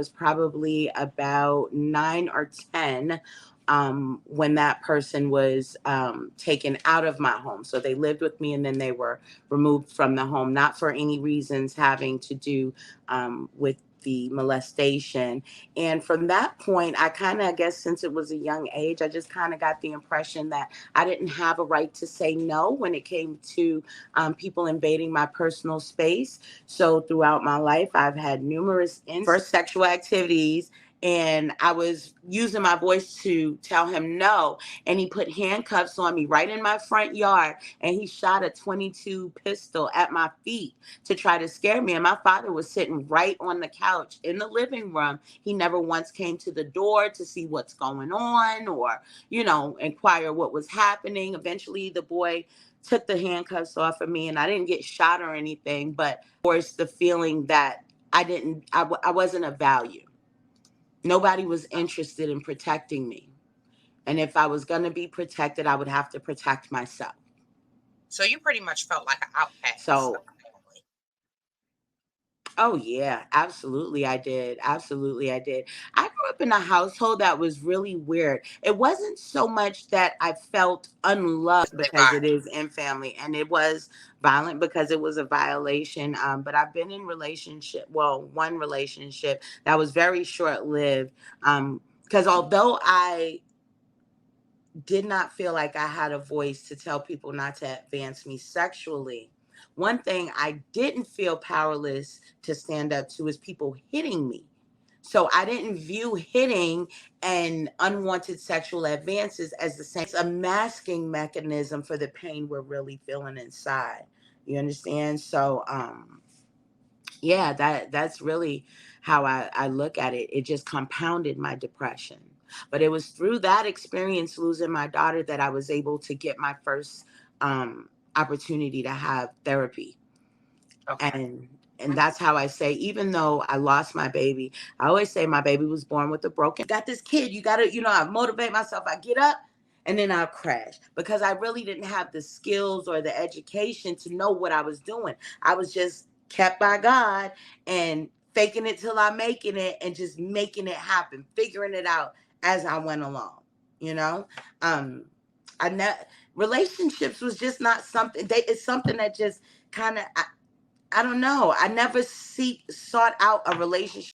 was probably about 9 or 10 when that person was taken out of my home. So they lived with me and then they were removed from the home, not for any reasons having to do with the molestation. And from that point, I kind of, I guess, since it was a young age, I just kind of got the impression that I didn't have a right to say no when it came to people invading my personal space. So throughout my life, I've had numerous first sexual activities, and I was using my voice to tell him no. And he put handcuffs on me right in my front yard, and he shot a 22 pistol at my feet to try to scare me. And my father was sitting right on the couch in the living room. He never once came to the door to see what's going on or, inquire what was happening. Eventually, the boy took the handcuffs off of me, and I didn't get shot or anything, but of course the feeling that I wasn't of value. Nobody was interested in protecting me. And if I was going to be protected, I would have to protect myself. So you pretty much felt like an outcast. So, oh yeah, absolutely I did. Absolutely I did. I grew up in a household that was really weird. It wasn't so much that I felt unloved because it is in family, and it was violent because it was a violation. But I've been in one relationship that was very short-lived. Because although I did not feel like I had a voice to tell people not to advance me sexually, one thing I didn't feel powerless to stand up to is people hitting me. So I didn't view hitting and unwanted sexual advances as the same. It's a masking mechanism for the pain we're really feeling inside. You understand? So, yeah, that's really how I look at it. It just compounded my depression. But it was through that experience, losing my daughter, that I was able to get my first opportunity to have therapy. Okay. And that's how I say, even though I lost my baby, I always say my baby was born with a broken. Got this kid, you gotta, I motivate myself. I get up and then I'll crash because I really didn't have the skills or the education to know what I was doing. I was just kept by God and faking it till I'm making it and just making it happen, figuring it out as I went along, you know? I relationships was just not something, it's something that just kind of, I don't know. I never sought out a relationship